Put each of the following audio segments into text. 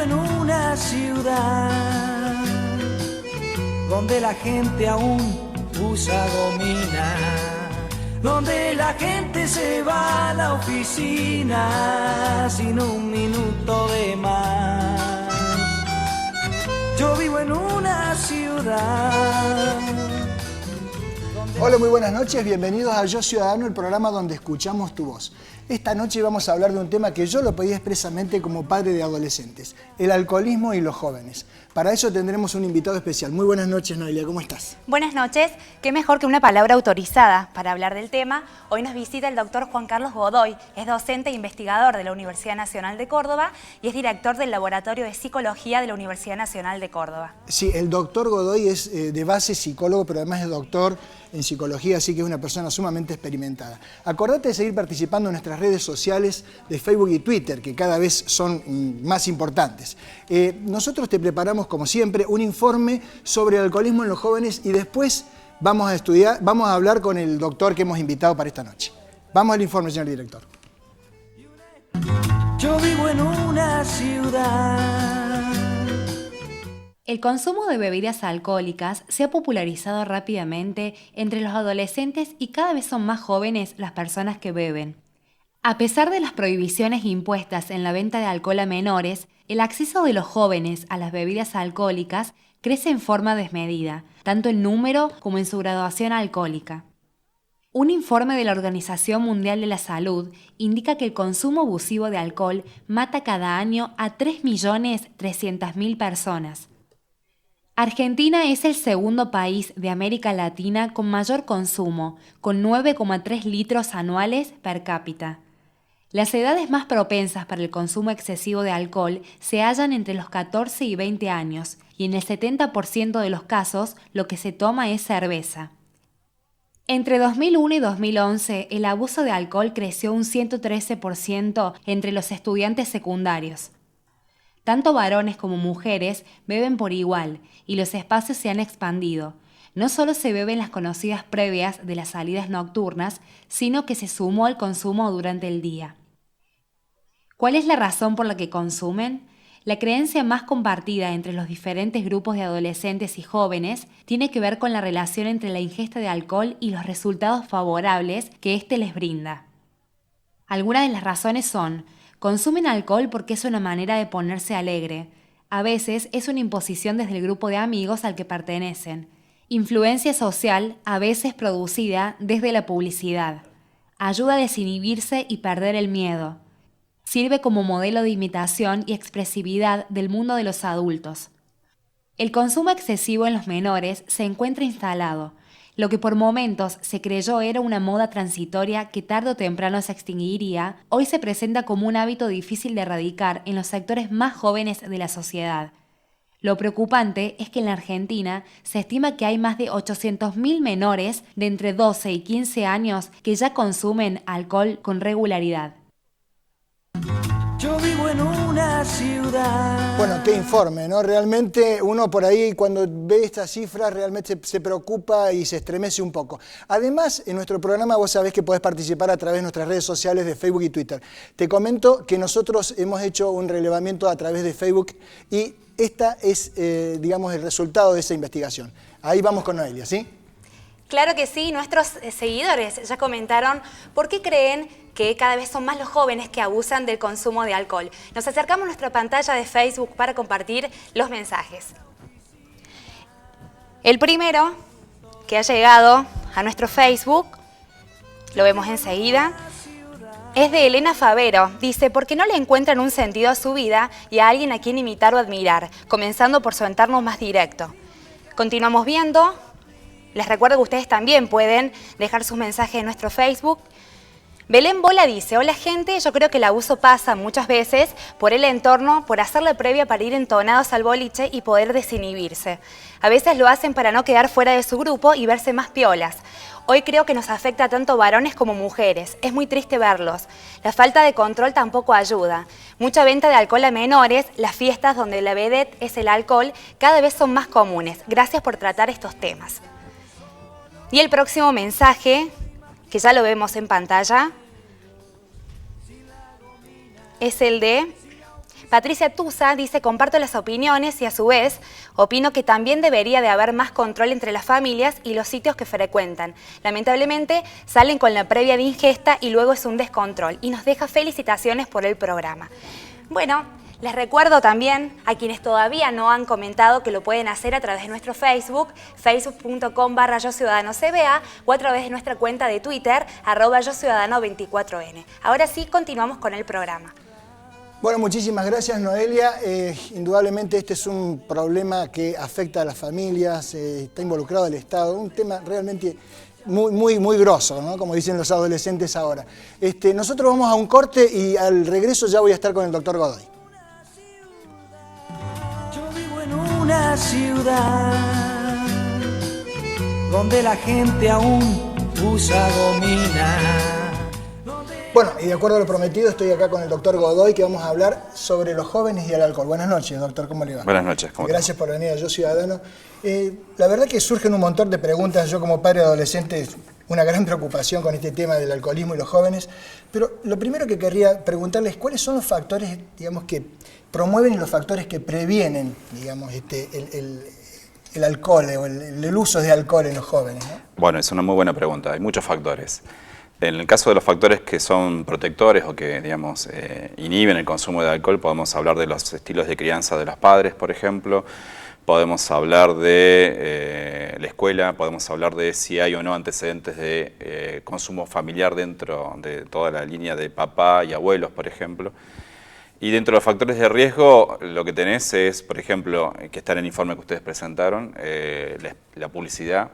en una ciudad donde la gente aún usa gomina, donde la gente se va a la oficina sin un minuto de más. Yo vivo en una ciudad. Hola, muy buenas noches, bienvenidos a Yo Ciudadano, el programa donde escuchamos tu voz. Esta noche vamos a hablar de un tema que yo lo pedí expresamente como padre de adolescentes, el alcoholismo y los jóvenes. Para eso tendremos un invitado especial. Muy buenas noches, Noelia, ¿cómo estás? Buenas noches, qué mejor que una palabra autorizada para hablar del tema. Hoy nos visita el doctor Juan Carlos Godoy, es docente e investigador de la Universidad Nacional de Córdoba y es director del Laboratorio de Psicología de la Universidad Nacional de Córdoba. Sí, el doctor Godoy es de base psicólogo, pero además es doctor en psicología, así que es una persona sumamente experimentada. Acordate de seguir participando en nuestras redes sociales de Facebook y Twitter, que cada vez son más importantes. Nosotros te preparamos, como siempre, un informe sobre el alcoholismo en los jóvenes y después vamos a hablar con el doctor que hemos invitado para esta noche. Vamos al informe, señor director. Yo vivo en una ciudad. El consumo de bebidas alcohólicas se ha popularizado rápidamente entre los adolescentes y cada vez son más jóvenes las personas que beben. A pesar de las prohibiciones impuestas en la venta de alcohol a menores, el acceso de los jóvenes a las bebidas alcohólicas crece en forma desmedida, tanto en número como en su graduación alcohólica. Un informe de la Organización Mundial de la Salud indica que el consumo abusivo de alcohol mata cada año a 3.300.000 personas. Argentina es el segundo país de América Latina con mayor consumo, con 9,3 litros anuales per cápita. Las edades más propensas para el consumo excesivo de alcohol se hallan entre los 14 y 20 años, y en el 70% de los casos lo que se toma es cerveza. Entre 2001 y 2011, el abuso de alcohol creció un 113% entre los estudiantes secundarios. Tanto varones como mujeres beben por igual y los espacios se han expandido. No solo se beben las conocidas previas de las salidas nocturnas, sino que se sumó el consumo durante el día. ¿Cuál es la razón por la que consumen? La creencia más compartida entre los diferentes grupos de adolescentes y jóvenes tiene que ver con la relación entre la ingesta de alcohol y los resultados favorables que éste les brinda. Algunas de las razones son: consumen alcohol porque es una manera de ponerse alegre. A veces es una imposición desde el grupo de amigos al que pertenecen. Influencia social, a veces producida desde la publicidad. Ayuda a desinhibirse y perder el miedo. Sirve como modelo de imitación y expresividad del mundo de los adultos. El consumo excesivo en los menores se encuentra instalado. Lo que por momentos se creyó era una moda transitoria que tarde o temprano se extinguiría, hoy se presenta como un hábito difícil de erradicar en los sectores más jóvenes de la sociedad. Lo preocupante es que en la Argentina se estima que hay más de 800.000 menores de entre 12 y 15 años que ya consumen alcohol con regularidad. Yo vivo en una ciudad. Bueno, qué informe, ¿no? Realmente uno por ahí cuando ve estas cifras realmente se preocupa y se estremece un poco. Además, en nuestro programa vos sabés que podés participar a través de nuestras redes sociales de Facebook y Twitter. Te comento que nosotros hemos hecho un relevamiento a través de Facebook y esta es, digamos, el resultado de esa investigación. Ahí vamos con Noelia, ¿sí? Claro que sí, nuestros seguidores ya comentaron por qué creen que cada vez son más los jóvenes que abusan del consumo de alcohol. Nos acercamos a nuestra pantalla de Facebook para compartir los mensajes. El primero que ha llegado a nuestro Facebook, lo vemos enseguida, es de Elena Favero. Dice: ¿por qué no le encuentran un sentido a su vida y a alguien a quien imitar o admirar? Comenzando por su entorno más directo. Continuamos viendo. Les recuerdo que ustedes también pueden dejar sus mensajes en nuestro Facebook. Belén Bola dice: hola gente, yo creo que el abuso pasa muchas veces por el entorno, por hacerle previa para ir entonados al boliche y poder desinhibirse. A veces lo hacen para no quedar fuera de su grupo y verse más piolas. Hoy creo que nos afecta tanto varones como mujeres. Es muy triste verlos. La falta de control tampoco ayuda. Mucha venta de alcohol a menores, las fiestas donde la vedette es el alcohol, cada vez son más comunes. Gracias por tratar estos temas. Y el próximo mensaje, que ya lo vemos en pantalla, es el de: Patricia Tusa dice, comparto las opiniones y a su vez opino que también debería de haber más control entre las familias y los sitios que frecuentan. Lamentablemente salen con la previa de ingesta y luego es un descontrol. Y nos deja felicitaciones por el programa. Bueno, les recuerdo también a quienes todavía no han comentado que lo pueden hacer a través de nuestro Facebook, facebook.com/YoCiudadanoCBA o a través de nuestra cuenta de Twitter, @YoCiudadano24N. Ahora sí, continuamos con el programa. Bueno, muchísimas gracias, Noelia. Indudablemente este es un problema que afecta a las familias, está involucrado el Estado, un tema realmente muy grosso, ¿no? Como dicen los adolescentes ahora. Nosotros vamos a un corte y al regreso ya voy a estar con el doctor Godoy. Yo vivo en una ciudad donde la gente aún usa gomina. Bueno, y de acuerdo a lo prometido, estoy acá con el doctor Godoy, que vamos a hablar sobre los jóvenes y el alcohol. Buenas noches, doctor, ¿cómo le va? Buenas noches, ¿cómo te va? Gracias por venir a Yo Ciudadano. La verdad que surgen un montón de preguntas. Yo como padre de adolescentes, una gran preocupación con este tema del alcoholismo y los jóvenes. Pero lo primero que querría preguntarles, ¿cuáles son los factores, digamos, que promueven y los factores que previenen, digamos, el alcohol o el uso de alcohol en los jóvenes, ¿no? Bueno, es una muy buena pregunta. Hay muchos factores. En el caso de los factores que son protectores o que, digamos, inhiben el consumo de alcohol, podemos hablar de los estilos de crianza de los padres, por ejemplo. Podemos hablar de la escuela, podemos hablar de si hay o no antecedentes de consumo familiar dentro de toda la línea de papá y abuelos, por ejemplo. Y dentro de los factores de riesgo, lo que tenés es, por ejemplo, que está en el informe que ustedes presentaron, la publicidad,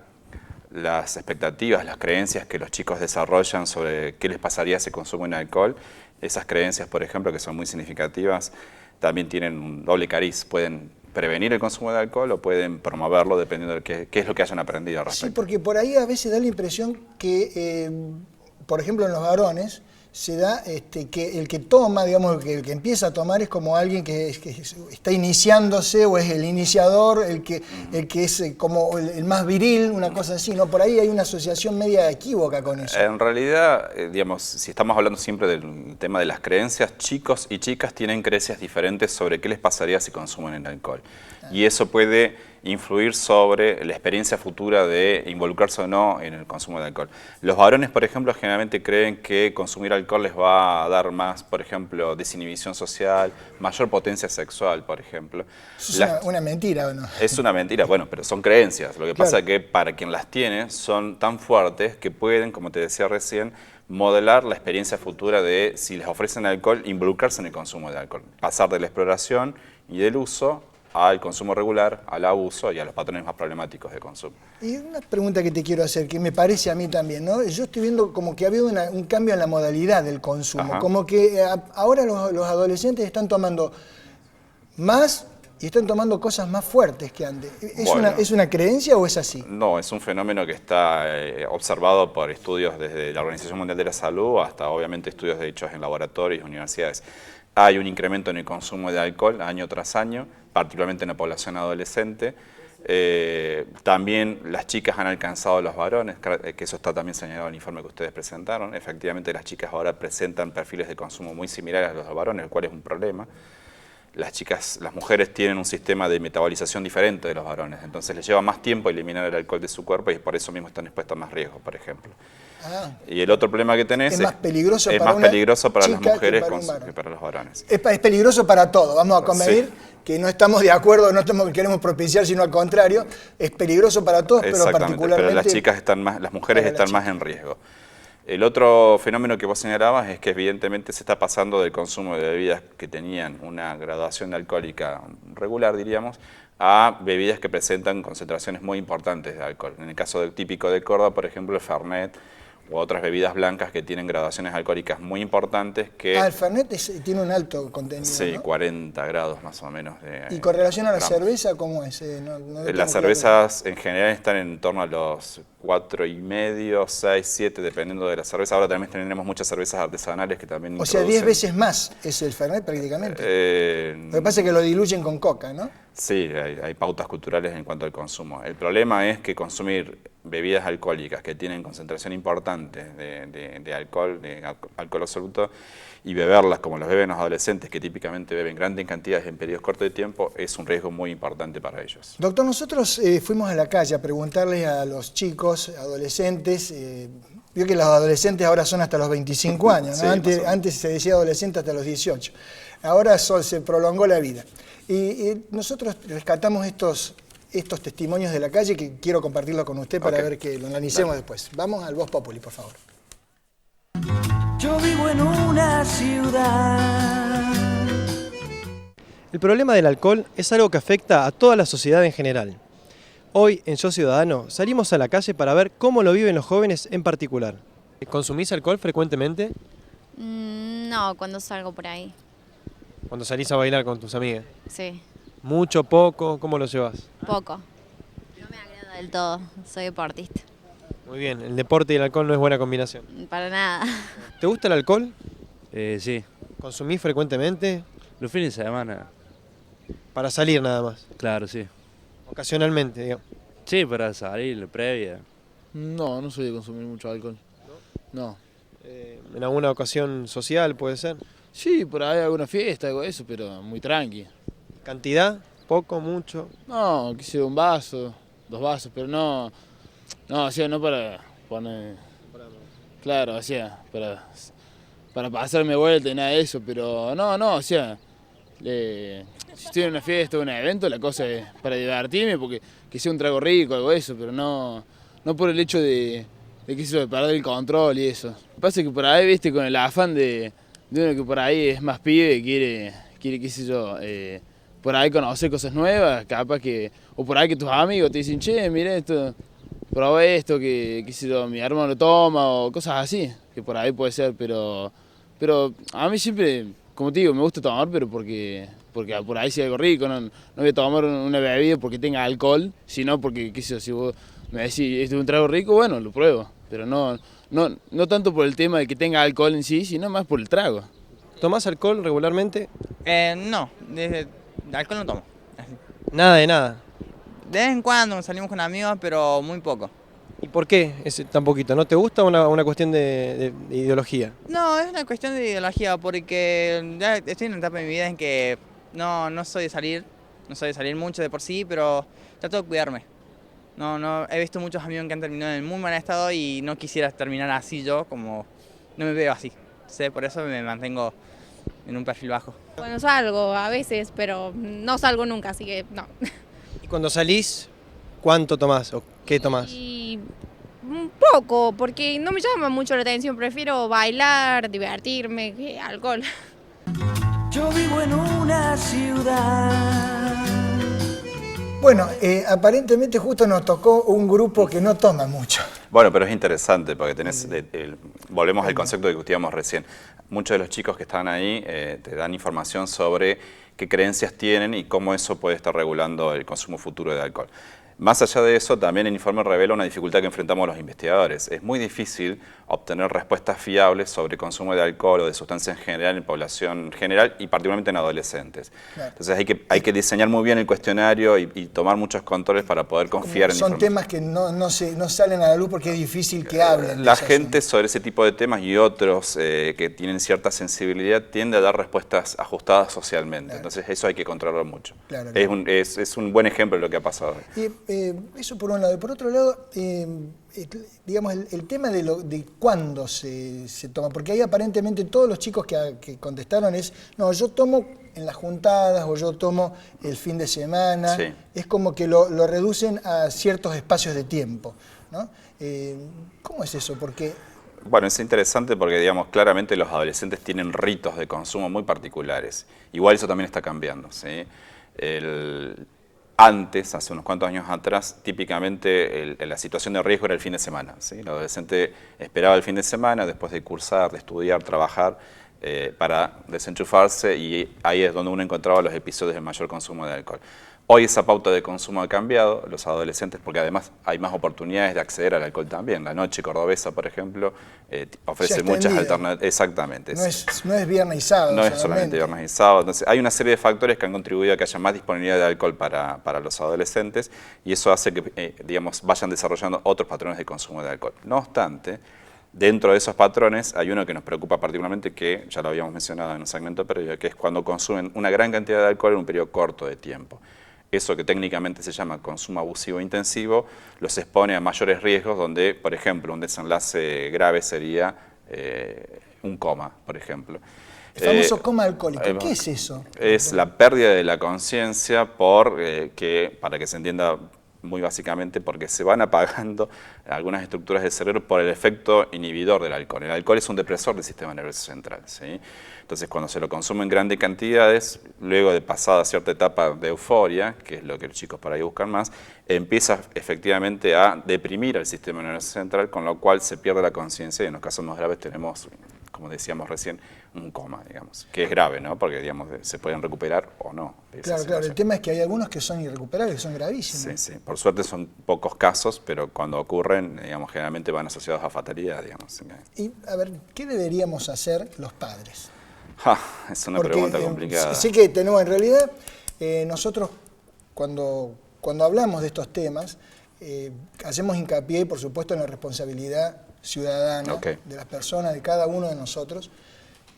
las expectativas, las creencias que los chicos desarrollan sobre qué les pasaría si consumen alcohol. Esas creencias, por ejemplo, que son muy significativas, también tienen un doble cariz. Pueden prevenir el consumo de alcohol o pueden promoverlo dependiendo de qué es lo que hayan aprendido al respecto. Sí, porque por ahí a veces da la impresión que, por ejemplo, en los varones, se da que el que toma, digamos, el que empieza a tomar es como alguien que está iniciándose o es el iniciador, el que es como el más viril, una cosa así, ¿no? Por ahí hay una asociación media equívoca con eso. En realidad, digamos, si estamos hablando siempre del tema de las creencias, chicos y chicas tienen creencias diferentes sobre qué les pasaría si consumen el alcohol. Y eso puede influir sobre la experiencia futura de involucrarse o no en el consumo de alcohol. Los varones, por ejemplo, generalmente creen que consumir alcohol les va a dar más, por ejemplo, desinhibición social, mayor potencia sexual, por ejemplo. Eso es una mentira, ¿o no? Es una mentira, bueno, pero son creencias. Lo que pasa es que para quien las tiene son tan fuertes que pueden, como te decía recién, modelar la experiencia futura de, si les ofrecen alcohol, involucrarse en el consumo de alcohol. Pasar de la exploración y del uso al consumo regular, al abuso y a los patrones más problemáticos de consumo. Y una pregunta que te quiero hacer, que me parece a mí también, ¿no? Yo estoy viendo como que ha habido un cambio en la modalidad del consumo. Ajá. Como que ahora los adolescentes están tomando más y están tomando cosas más fuertes que antes. ¿Es una creencia o es así? No, es un fenómeno que está observado por estudios desde la Organización Mundial de la Salud hasta, obviamente, estudios hechos en laboratorios y universidades. Hay un incremento en el consumo de alcohol año tras año, particularmente en la población adolescente. También las chicas han alcanzado a los varones, que eso está también señalado en el informe que ustedes presentaron. Efectivamente, las chicas ahora presentan perfiles de consumo muy similares a los varones, el cual es un problema. Las mujeres tienen un sistema de metabolización diferente de los varones, entonces les lleva más tiempo eliminar el alcohol de su cuerpo y por eso mismo están expuestos a más riesgos, por ejemplo. Y el otro problema que tenés es más peligroso para las mujeres que para los varones. Es peligroso para todo, vamos a convenir sí, que no estamos de acuerdo, queremos propiciar, sino al contrario, es peligroso para todos, pero particularmente... Pero las mujeres están más en riesgo. El otro fenómeno que vos señalabas es que evidentemente se está pasando del consumo de bebidas que tenían una graduación alcohólica regular, diríamos, a bebidas que presentan concentraciones muy importantes de alcohol. En el caso típico de Córdoba, por ejemplo, el Fernet u otras bebidas blancas que tienen graduaciones alcohólicas muy importantes que... el Fernet tiene un alto contenido, sí, ¿no? 40 grados más o menos. ¿Y con relación a la cerveza cómo es? Las cervezas en general están en torno a los 4,5, 6, 7, dependiendo de la cerveza. Ahora también tenemos muchas cervezas artesanales que también O sea, 10 veces más es el Fernet prácticamente. Lo que pasa es que lo diluyen con coca, ¿no? Sí, hay pautas culturales en cuanto al consumo. El problema es que consumir bebidas alcohólicas que tienen concentración importante de alcohol absoluto, y beberlas como las beben los adolescentes, que típicamente beben grandes cantidades en periodos cortos de tiempo, es un riesgo muy importante para ellos. Doctor, nosotros fuimos a la calle a preguntarle a los chicos, adolescentes, vio que los adolescentes ahora son hasta los 25 años, ¿no? Sí, antes se decía adolescente hasta los 18, ahora se prolongó la vida. Y nosotros rescatamos estos testimonios de la calle que quiero compartirlo con usted para ver que lo analicemos después. Vamos al Voz Populi, por favor. Yo vivo en una ciudad. El problema del alcohol es algo que afecta a toda la sociedad en general. Hoy, en Yo Ciudadano, salimos a la calle para ver cómo lo viven los jóvenes en particular. ¿Consumís alcohol frecuentemente? No, cuando salgo por ahí. Cuando salís a bailar con tus amigas. Sí, ¿Mucho, poco? ¿Cómo lo llevas? poco. No me agrada del todo, soy deportista. Muy bien, el deporte y el alcohol no es buena combinación. Para nada. ¿Te gusta el alcohol? Sí, ¿Consumís frecuentemente? los fines de semana, Para salir nada más, claro, sí. ocasionalmente, digamos. Sí, para salir, la previa. No, no soy de consumir mucho alcohol. No. ¿En alguna ocasión social puede ser? Sí, por ahí alguna fiesta, algo de eso, pero muy tranqui. ¿Cantidad? ¿Poco? ¿Mucho? No, quise un vaso, 2 vasos, pero no, o sea, no para poner, claro, o sea, para pasarme vuelta y nada de eso, pero no, o sea, si estoy en una fiesta o un evento, la cosa es para divertirme, porque que sea un trago rico, algo de eso, pero no por el hecho de perder el control y eso. Lo que pasa es que por ahí, viste, con el afán de uno que por ahí es más pibe, quiere qué sé yo, por ahí conocer cosas nuevas, capaz que, o por ahí que tus amigos te dicen, che, mira esto, probé esto, que qué sé yo, mi hermano lo toma, o cosas así, que por ahí puede ser, pero a mí siempre, como te digo, me gusta tomar, pero porque por ahí sea algo rico, no voy a tomar una bebida porque tenga alcohol, sino porque, qué sé yo, si vos me decís, este es un trago rico, bueno, lo pruebo, pero no tanto por el tema de que tenga alcohol en sí, sino más por el trago. ¿Tomás alcohol regularmente? No, de alcohol no tomo. Nada de nada. De vez en cuando salimos con amigos, pero muy poco. ¿Y por qué tan poquito? ¿No te gusta o una cuestión de ideología? No, es una cuestión de ideología, porque ya estoy en una etapa de mi vida en que no soy de salir, mucho de por sí, pero trato de cuidarme. No, he visto muchos amigos que han terminado en muy mal estado y no quisiera terminar así yo, como no me veo así. Entonces, por eso me mantengo en un perfil bajo. Bueno, salgo a veces, pero no salgo nunca, así que no. ¿Y cuando salís, cuánto tomás o qué tomás? Y un poco, porque no me llama mucho la atención, prefiero bailar, divertirme, que alcohol. Yo vivo en una ciudad. Bueno, aparentemente justo nos tocó un grupo que no toma mucho. Bueno, pero es interesante porque tenés, volvemos al concepto que discutíamos recién. Muchos de los chicos que están ahí te dan información sobre qué creencias tienen y cómo eso puede estar regulando el consumo futuro de alcohol. Más allá de eso, también el informe revela una dificultad que enfrentamos los investigadores. Es muy difícil obtener respuestas fiables sobre consumo de alcohol o de sustancias en general en población general y particularmente en adolescentes. Claro. Entonces hay que diseñar muy bien el cuestionario y tomar muchos controles para poder confiar en Son información. temas que no salen a la luz porque es difícil que hablen. La gente sobre ese tipo de temas y otros que tienen cierta sensibilidad tiende a dar respuestas ajustadas socialmente. Claro. Entonces eso hay que controlarlo mucho. Claro, claro. Es un buen ejemplo de lo que ha pasado. Eso por un lado. Y por otro lado, digamos, el tema de cuándo se toma, porque ahí aparentemente todos los chicos que contestaron es, no, yo tomo en las juntadas o yo tomo el fin de semana, sí. Es como que lo reducen a ciertos espacios de tiempo, ¿no? ¿Cómo es eso? Porque... Bueno, es interesante porque, digamos, claramente los adolescentes tienen ritos de consumo muy particulares. Igual eso también está cambiando, ¿sí? Antes, hace unos cuantos años atrás, típicamente la situación de riesgo era el fin de semana, ¿sí? El adolescente esperaba el fin de semana después de cursar, de estudiar, trabajar, para desenchufarse y ahí es donde uno encontraba los episodios de mayor consumo de alcohol. Hoy esa pauta de consumo ha cambiado, los adolescentes, porque además hay más oportunidades de acceder al alcohol también. La noche cordobesa, por ejemplo, ofrece muchas alternativas. Exactamente. No es viernes y sábado. No es solamente viernes y sábado. Entonces, hay una serie de factores que han contribuido a que haya más disponibilidad de alcohol para los adolescentes y eso hace que, digamos, vayan desarrollando otros patrones de consumo de alcohol. No obstante, Dentro de esos patrones hay uno que nos preocupa particularmente, que ya lo habíamos mencionado en un segmento previo, que es cuando consumen una gran cantidad de alcohol en un periodo corto de tiempo. Eso que técnicamente se llama consumo abusivo intensivo los expone a mayores riesgos donde, por ejemplo, un desenlace grave sería un coma, por ejemplo. El famoso coma alcohólico, ¿qué es eso? Es la pérdida de la conciencia para que se entienda muy básicamente, porque se van apagando algunas estructuras del cerebro por el efecto inhibidor del alcohol. El alcohol es un depresor del sistema nervioso central, ¿sí? Entonces, cuando se lo consume en grandes cantidades, luego de pasada cierta etapa de euforia, que es lo que los chicos por ahí buscan más, empieza efectivamente a deprimir al sistema nervioso central, con lo cual se pierde la conciencia y en los casos más graves tenemos, como decíamos recién, un coma, digamos, que es grave, ¿no? Porque, digamos, se pueden recuperar o no. Claro, claro, el tema es que hay algunos que son irrecuperables, que son gravísimos. Sí, sí, por suerte son pocos casos, pero cuando ocurren, digamos, generalmente van asociados a fatalidad, digamos. Y, a ver, ¿qué deberíamos hacer los padres? Es una pregunta complicada. Sí que tenemos, en realidad, nosotros cuando hablamos de estos temas, hacemos hincapié, por supuesto, en la responsabilidad ciudadana de las personas, de cada uno de nosotros.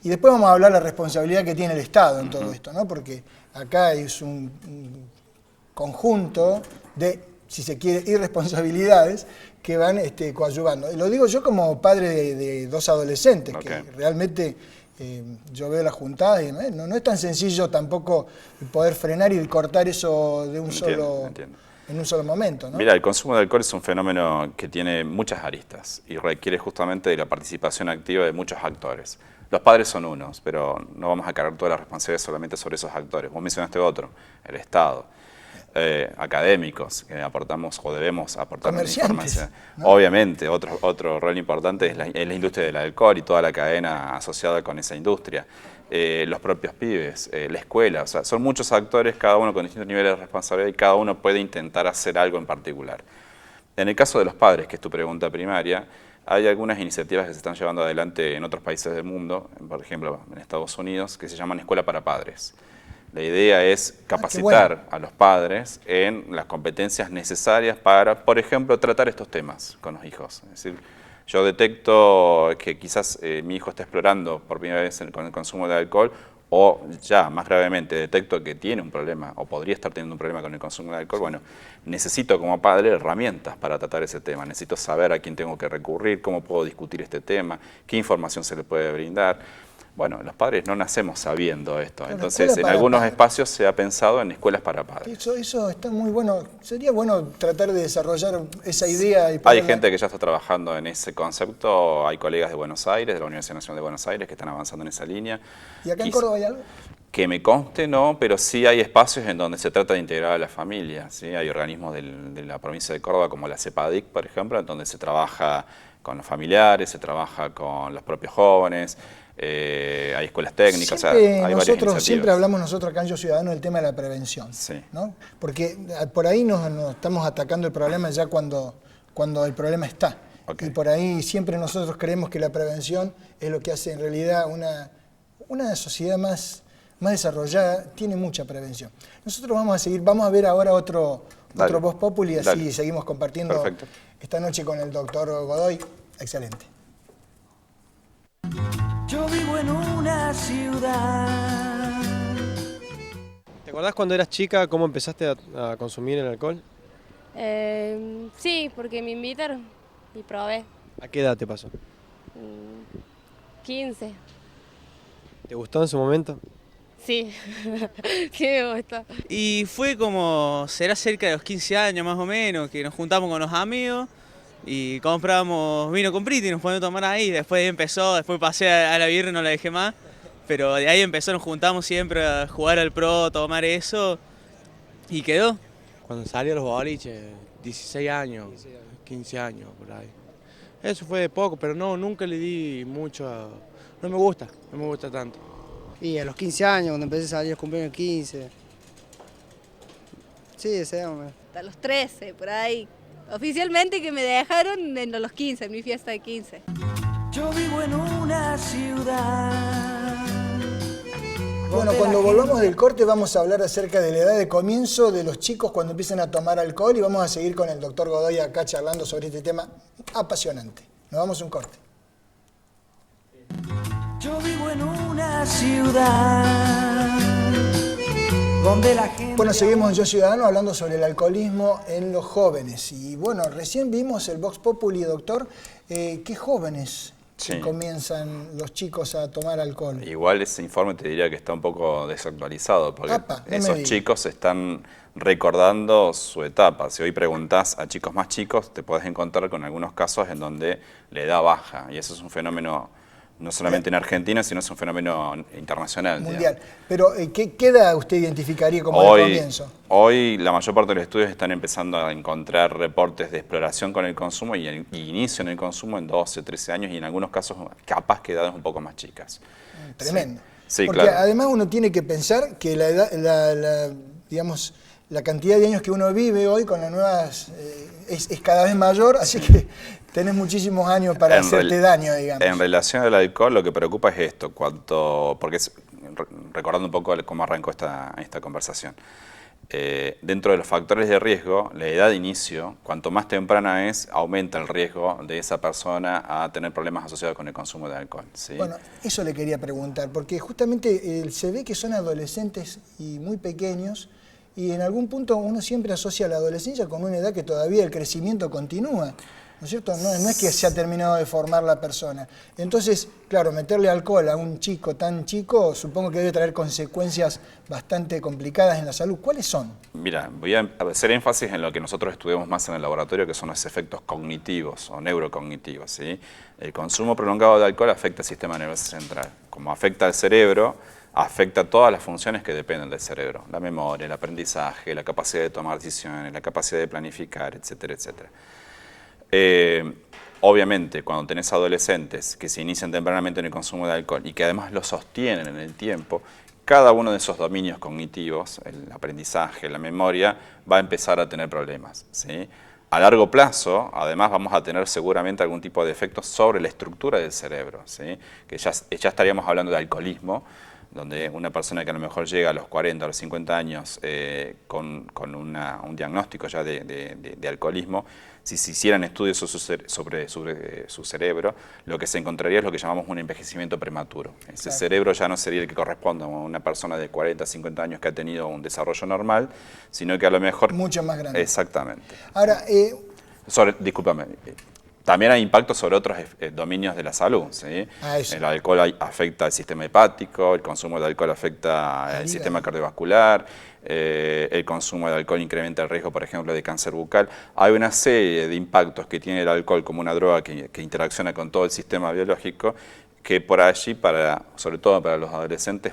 Y después vamos a hablar de la responsabilidad que tiene el Estado en todo esto, ¿no? Porque acá es un conjunto de, si se quiere, irresponsabilidades que van coadyuvando. Lo digo yo como padre de dos adolescentes, que realmente yo veo las juntadas y no es tan sencillo tampoco poder frenar y cortar eso de un en un solo momento, ¿no? Mira, el consumo de alcohol es un fenómeno que tiene muchas aristas y requiere justamente de la participación activa de muchos actores. Los padres son unos, pero no vamos a cargar toda la responsabilidad solamente sobre esos actores. Vos mencionaste otro, el Estado. Académicos, que aportamos o debemos aportar información. ¿No? Obviamente, otro rol importante es la industria del alcohol y toda la cadena asociada con esa industria. Los propios pibes, la escuela, o sea, son muchos actores, cada uno con distintos niveles de responsabilidad y cada uno puede intentar hacer algo en particular. En el caso de los padres, que es tu pregunta primaria, hay algunas iniciativas que se están llevando adelante en otros países del mundo, por ejemplo en Estados Unidos, que se llaman Escuela para Padres. La idea es capacitar a los padres en las competencias necesarias para, por ejemplo, tratar estos temas con los hijos. Es decir, yo detecto que quizás mi hijo está explorando por primera vez con el consumo de alcohol, o ya más gravemente detecto que tiene un problema o podría estar teniendo un problema con el consumo de alcohol. Bueno, necesito como padre herramientas para tratar ese tema. Necesito saber a quién tengo que recurrir, cómo puedo discutir este tema, qué información se le puede brindar. Bueno, los padres no nacemos sabiendo esto, entonces en algunos espacios se ha pensado en escuelas para padres. Eso está muy bueno, sería bueno tratar de desarrollar esa idea. Hay gente que ya está trabajando en ese concepto, hay colegas de Buenos Aires, de la Universidad Nacional de Buenos Aires, que están avanzando en esa línea. ¿Y acá en Córdoba hay algo? Que me conste no, pero sí hay espacios en donde se trata de integrar a la familia, ¿sí? Hay organismos de la provincia de Córdoba como la CEPADIC, por ejemplo, en donde se trabaja con los familiares, se trabaja con los propios jóvenes. Hay escuelas técnicas, nosotros siempre hablamos nosotros acá en Yo Ciudadano del tema de la prevención, ¿no? Porque por ahí nos estamos atacando el problema ya cuando el problema está. Y por ahí siempre nosotros creemos que la prevención es lo que hace en realidad una sociedad más desarrollada, tiene mucha prevención. Nosotros vamos a ver ahora otro Voz Populi y así seguimos compartiendo esta noche con el doctor Godoy. Excelente. Yo vivo en una ciudad. ¿Te acordás cuando eras chica cómo empezaste a consumir el alcohol? Sí, porque me invitaron y probé. ¿A qué edad te pasó? 15. ¿Te gustó en su momento? Sí, sí me gustó. Y fue como, será cerca de los 15 años más o menos, que nos juntamos con los amigos y compramos vino con Priti y nos poníamos a tomar ahí. Después pasé a la birra y no la dejé más. Pero de ahí empezó, nos juntamos siempre a jugar al pro, tomar eso y quedó. Cuando salí a los boliches, 16 años, 15 años por ahí. Eso fue de poco, pero no, nunca le di mucho no me gusta tanto. Y a los 15 años, cuando empecé a salir a los cumpleaños 15. Sí, ese hombre. Hasta los 13, por ahí. Oficialmente que me dejaron en los 15, en mi fiesta de 15. Yo vivo en una ciudad. Bueno, cuando volvamos del corte vamos a hablar acerca de la edad de comienzo de los chicos cuando empiezan a tomar alcohol y vamos a seguir con el doctor Godoy acá charlando sobre este tema apasionante. Nos vamos a un corte. Vivo en una ciudad donde la gente... Bueno, seguimos en Yo Ciudadano hablando sobre el alcoholismo en los jóvenes. Y bueno, recién vimos el Vox Populi, doctor. ¿Qué jóvenes comienzan los chicos a tomar alcohol? Igual ese informe te diría que está un poco desactualizado, porque no esos chicos están recordando su etapa. Si hoy preguntás a chicos más chicos, te podés encontrar con algunos casos en donde le da baja. Y eso es un fenómeno no solamente en Argentina, sino es un fenómeno internacional. Mundial. Pero, ¿qué edad usted identificaría como el comienzo? Hoy la mayor parte de los estudios están empezando a encontrar reportes de exploración con el consumo y inicio en el consumo en 12, 13 años y en algunos casos capaz que edades un poco más chicas. Tremendo. Sí, porque claro. Además uno tiene que pensar que la edad, digamos, la cantidad de años que uno vive hoy con las nuevas es cada vez mayor, así que tenés muchísimos años para hacerte daño, digamos. En relación al alcohol, lo que preocupa es esto, porque recordando un poco cómo arrancó esta conversación. Dentro de los factores de riesgo, la edad de inicio, cuanto más temprana es, aumenta el riesgo de esa persona a tener problemas asociados con el consumo de alcohol. ¿Sí? Bueno, eso le quería preguntar, porque justamente se ve que son adolescentes y muy pequeños, y en algún punto uno siempre asocia la adolescencia con una edad que todavía el crecimiento continúa, ¿no es cierto? No es que se ha terminado de formar la persona. Entonces, claro, meterle alcohol a un chico tan chico supongo que debe traer consecuencias bastante complicadas en la salud. ¿Cuáles son? Mira, voy a hacer énfasis en lo que nosotros estudiamos más en el laboratorio, que son los efectos cognitivos o neurocognitivos, ¿sí? El consumo prolongado de alcohol afecta al sistema nervioso central. Como afecta al cerebro, afecta todas las funciones que dependen del cerebro. La memoria, el aprendizaje, la capacidad de tomar decisiones, la capacidad de planificar, etcétera, etcétera. Obviamente, cuando tenés adolescentes que se inician tempranamente en el consumo de alcohol y que además lo sostienen en el tiempo, cada uno de esos dominios cognitivos, el aprendizaje, la memoria, va a empezar a tener problemas, ¿sí? A largo plazo, además, vamos a tener seguramente algún tipo de efectos sobre la estructura del cerebro, ¿sí? Que ya estaríamos hablando de alcoholismo, donde una persona que a lo mejor llega a los 40 o los 50 años con un diagnóstico ya de alcoholismo, si se hicieran estudios sobre su cerebro, lo que se encontraría es lo que llamamos un envejecimiento prematuro. Ese cerebro ya no sería el que corresponde a una persona de 40, 50 años que ha tenido un desarrollo normal, sino que a lo mejor... Mucho más grande. Exactamente. Ahora... Discúlpame. También hay impactos sobre otros dominios de la salud, ¿sí? El alcohol afecta al sistema hepático, el consumo de alcohol afecta al sistema cardiovascular, el consumo de alcohol incrementa el riesgo, por ejemplo, de cáncer bucal. Hay una serie de impactos que tiene el alcohol como una droga que interacciona con todo el sistema biológico, que por allí, sobre todo para los adolescentes,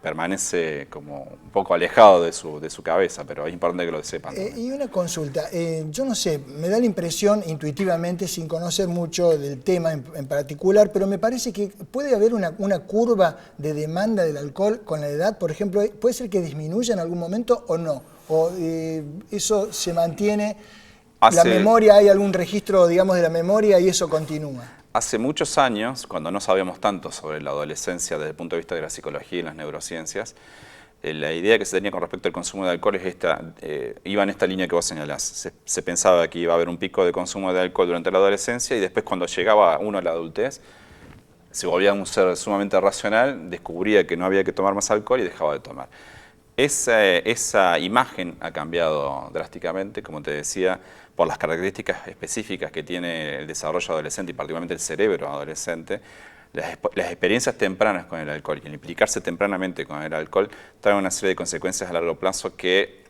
permanece como un poco alejado de su cabeza, pero es importante que lo sepan. Y una consulta, yo no sé, me da la impresión intuitivamente, sin conocer mucho del tema en particular, pero me parece que puede haber una curva de demanda del alcohol con la edad, por ejemplo, ¿puede ser que disminuya en algún momento o no? ¿O eso se mantiene, la memoria, hay algún registro, digamos, de la memoria y eso continúa? Hace muchos años, cuando no sabíamos tanto sobre la adolescencia desde el punto de vista de la psicología y las neurociencias, la idea que se tenía con respecto al consumo de alcohol es iba en esta línea que vos señalás. Se pensaba que iba a haber un pico de consumo de alcohol durante la adolescencia y después cuando llegaba uno a la adultez, se volvía un ser sumamente racional, descubría que no había que tomar más alcohol y dejaba de tomar. Esa imagen ha cambiado drásticamente, como te decía, por las características específicas que tiene el desarrollo adolescente y particularmente el cerebro adolescente. Las experiencias tempranas con el alcohol y el implicarse tempranamente con el alcohol traen una serie de consecuencias a largo plazo que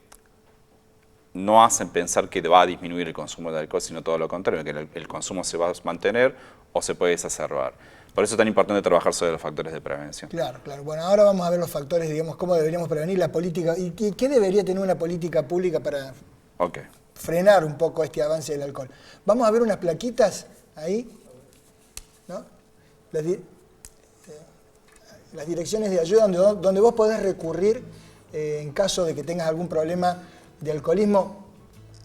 no hacen pensar que va a disminuir el consumo de alcohol, sino todo lo contrario, que el consumo se va a mantener o se puede exacerbar. Por eso es tan importante trabajar sobre los factores de prevención. Claro, claro. Bueno, ahora vamos a ver los factores, digamos, cómo deberíamos prevenir la política y qué debería tener una política pública para frenar un poco este avance del alcohol. Vamos a ver unas plaquitas ahí, ¿no? Las direcciones de ayuda donde vos podés recurrir en caso de que tengas algún problema de alcoholismo.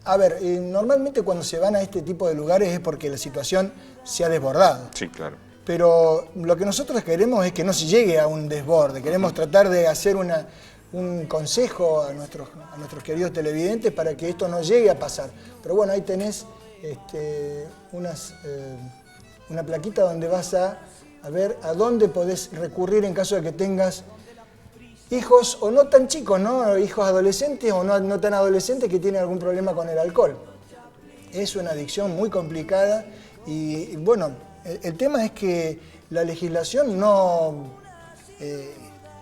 A ver, normalmente cuando se van a este tipo de lugares es porque la situación se ha desbordado. Sí, claro. Pero lo que nosotros queremos es que no se llegue a un desborde. Queremos tratar de hacer un consejo a nuestros queridos televidentes para que esto no llegue a pasar. Pero bueno, ahí tenés una plaquita donde vas a A ver, ¿a dónde podés recurrir en caso de que tengas hijos o no tan chicos, ¿no? Hijos adolescentes o no tan adolescentes que tienen algún problema con el alcohol? Es una adicción muy complicada y bueno, el tema es que la legislación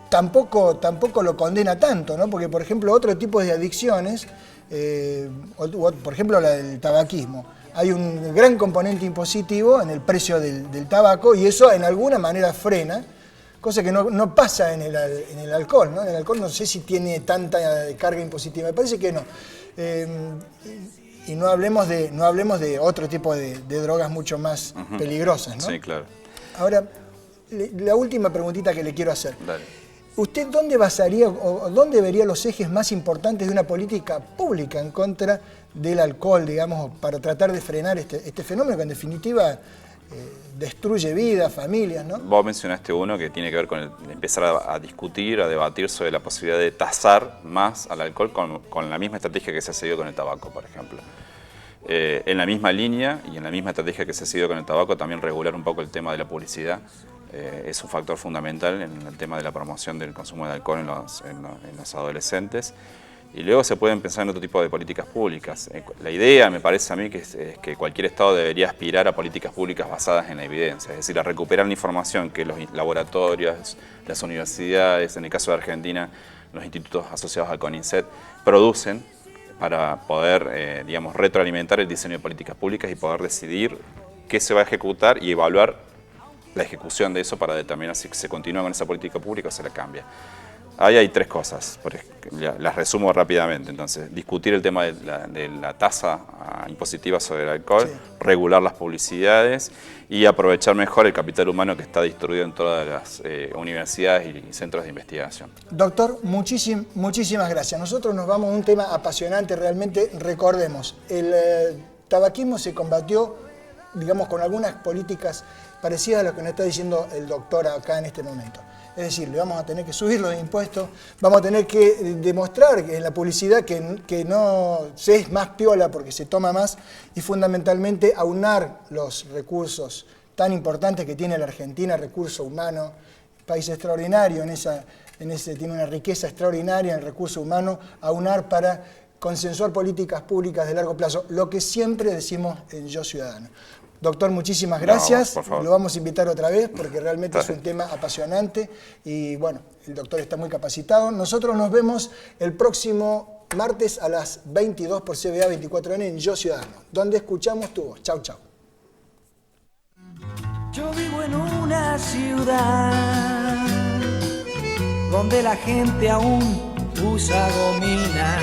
tampoco lo condena tanto, ¿no? Porque, por ejemplo, otro tipo de adicciones, por ejemplo, la del tabaquismo, hay un gran componente impositivo en el precio del tabaco y eso en alguna manera frena, cosa que no pasa en el alcohol, ¿no? En el alcohol no sé si tiene tanta carga impositiva, me parece que no. Y no hablemos de otro tipo de drogas mucho más peligrosas, ¿no? Sí, claro. Ahora, la última preguntita que le quiero hacer. Dale. ¿Usted dónde basaría o dónde vería los ejes más importantes de una política pública en contra del alcohol, digamos, para tratar de frenar este fenómeno que en definitiva destruye vidas, familias, ¿no? Vos mencionaste uno que tiene que ver con empezar a discutir, a debatir sobre la posibilidad de tasar más al alcohol con la misma estrategia que se ha seguido con el tabaco, por ejemplo. En la misma línea y en la misma estrategia que se ha seguido con el tabaco, también regular un poco el tema de la publicidad. Es un factor fundamental en el tema de la promoción del consumo de alcohol en los adolescentes. Y luego se pueden pensar en otro tipo de políticas públicas. La idea, me parece a mí, es que cualquier Estado debería aspirar a políticas públicas basadas en la evidencia, es decir, a recuperar la información que los laboratorios, las universidades, en el caso de Argentina, los institutos asociados al CONICET, producen para poder, digamos, retroalimentar el diseño de políticas públicas y poder decidir qué se va a ejecutar y evaluar la ejecución de eso para determinar si se continúa con esa política pública o se la cambia. Ahí hay tres cosas, las resumo rápidamente. Entonces, discutir el tema de la tasa impositiva sobre el alcohol, sí, regular las publicidades y aprovechar mejor el capital humano que está distribuido en todas las universidades y centros de investigación. Doctor, muchísimas gracias. Nosotros nos vamos a un tema apasionante realmente. Recordemos, el tabaquismo se combatió, digamos, con algunas políticas parecidas a lo que nos está diciendo el doctor acá en este momento. Es decir, le vamos a tener que subir los impuestos, vamos a tener que demostrar en la publicidad que no se es más piola porque se toma más y fundamentalmente aunar los recursos tan importantes que tiene la Argentina, recurso humano, país extraordinario, tiene una riqueza extraordinaria en el recurso humano, aunar para consensuar políticas públicas de largo plazo, lo que siempre decimos en Yo Ciudadano. Doctor, muchísimas gracias. Lo vamos a invitar otra vez porque realmente es un tema apasionante y bueno, el doctor está muy capacitado. Nosotros nos vemos el próximo martes a las 22 por CBA 24N en Yo Ciudadano, donde escuchamos tu voz. Chau, chau. Yo vivo en una ciudad donde la gente aún usa gomina,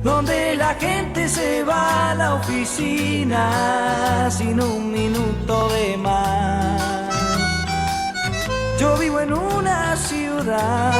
donde la gente se va a la oficina sin un minuto de más. Yo vivo en una ciudad